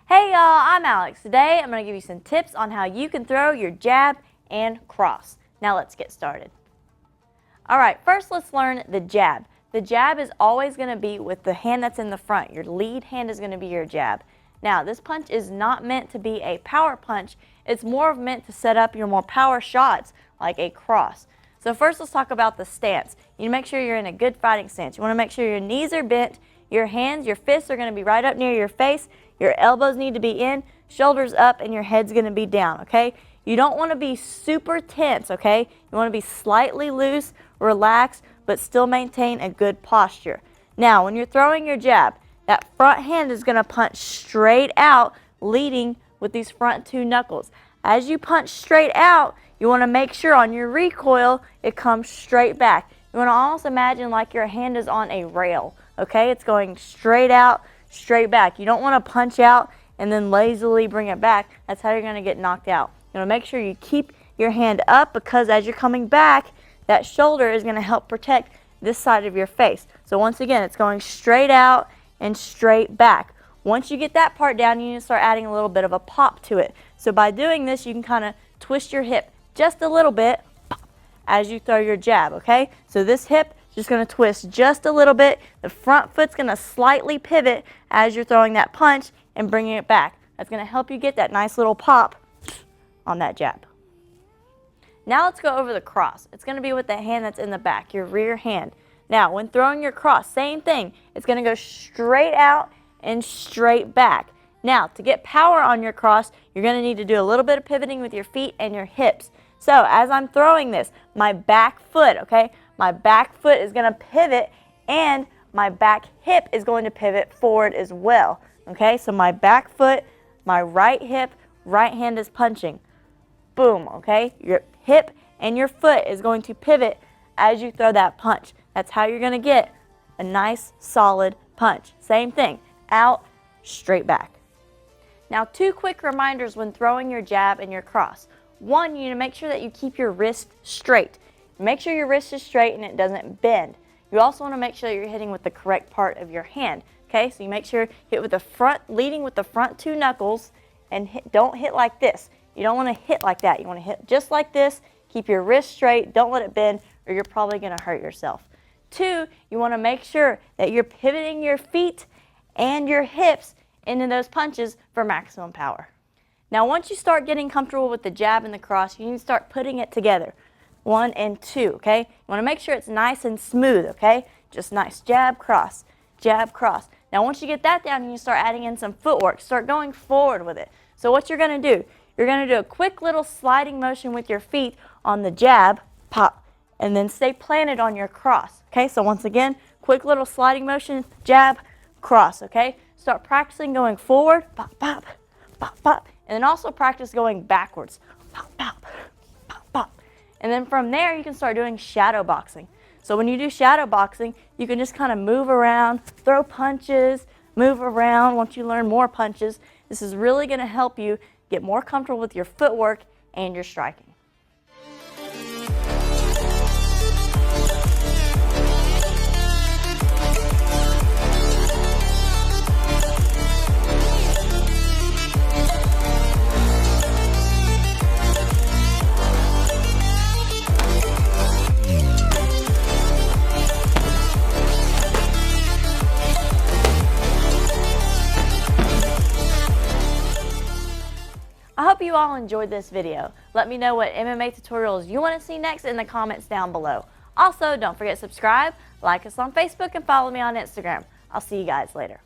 Hey y'all, I'm Alex. Today I'm going to give you some tips on how you can throw your jab and cross. Now let's get started. Alright, first let's learn the jab. The jab is always going to be with the hand that's in the front. Your lead hand is going to be your jab. Now this punch is not meant to be a power punch. It's more meant to set up your more power shots like a cross. So first let's talk about the stance. You need to make sure you're in a good fighting stance. You want to make sure your knees are bent, your hands, your fists are going to be right up near your face, your elbows need to be in, shoulders up, and your head's going to be down, okay? You don't want to be super tense, okay? You want to be slightly loose, relaxed, but still maintain a good posture. Now, when you're throwing your jab, that front hand is going to punch straight out, leading with these front two knuckles. As you punch straight out, you want to make sure on your recoil, it comes straight back. You want to almost imagine like your hand is on a rail, okay? It's going straight out, straight back. You don't want to punch out and then lazily bring it back. That's how you're going to get knocked out. You want to make sure you keep your hand up because as you're coming back, that shoulder is going to help protect this side of your face. So once again, it's going straight out and straight back. Once you get that part down, you need to start adding a little bit of a pop to it. So by doing this, you can kind of twist your hip just a little bit as you throw your jab, okay? So this hip is just going to twist just a little bit. The front foot's going to slightly pivot as you're throwing that punch and bringing it back. That's going to help you get that nice little pop on that jab. Now let's go over the cross. It's going to be with the hand that's in the back, your rear hand. Now, when throwing your cross, same thing. It's going to go straight out and straight back. Now, to get power on your cross, you're going to need to do a little bit of pivoting with your feet and your hips. So, as I'm throwing this, my back foot, okay, my back foot is going to pivot and my back hip is going to pivot forward as well. Okay, so my back foot, my right hip, right hand is punching. Boom, okay? Your hip and your foot is going to pivot as you throw that punch. That's how you're going to get a nice, solid punch. Same thing, out, straight back. Now, two quick reminders when throwing your jab and your cross. One, you need to make sure that you keep your wrist straight. Make sure your wrist is straight and it doesn't bend. You also want to make sure that you're hitting with the correct part of your hand. Okay, so you make sure you hit with the front, leading with the front two knuckles, and don't hit like this. You don't want to hit like that. You want to hit just like this. Keep your wrist straight. Don't let it bend or you're probably going to hurt yourself. Two, you want to make sure that you're pivoting your feet and your hips into those punches for maximum power. Now, once you start getting comfortable with the jab and the cross, you need to start putting it together. 1 and 2, okay? You want to make sure it's nice and smooth, okay? Just nice jab, cross, jab, cross. Now, once you get that down, you start adding in some footwork. Start going forward with it. So what you're going to do, you're going to do a quick little sliding motion with your feet on the jab, pop, and then stay planted on your cross, okay? So once again, quick little sliding motion, jab, cross, okay? Start practicing going forward, pop, pop, pop, pop, and then also practice going backwards, pop, pop, pop, pop. And then from there, you can start doing shadow boxing. So when you do shadow boxing, you can just kind of move around, throw punches, move around. Once you learn more punches, this is really going to help you get more comfortable with your footwork and your striking. I hope you all enjoyed this video. Let me know what MMA tutorials you want to see next in the comments down below. Also, don't forget to subscribe, like us on Facebook, and follow me on Instagram. I'll see you guys later.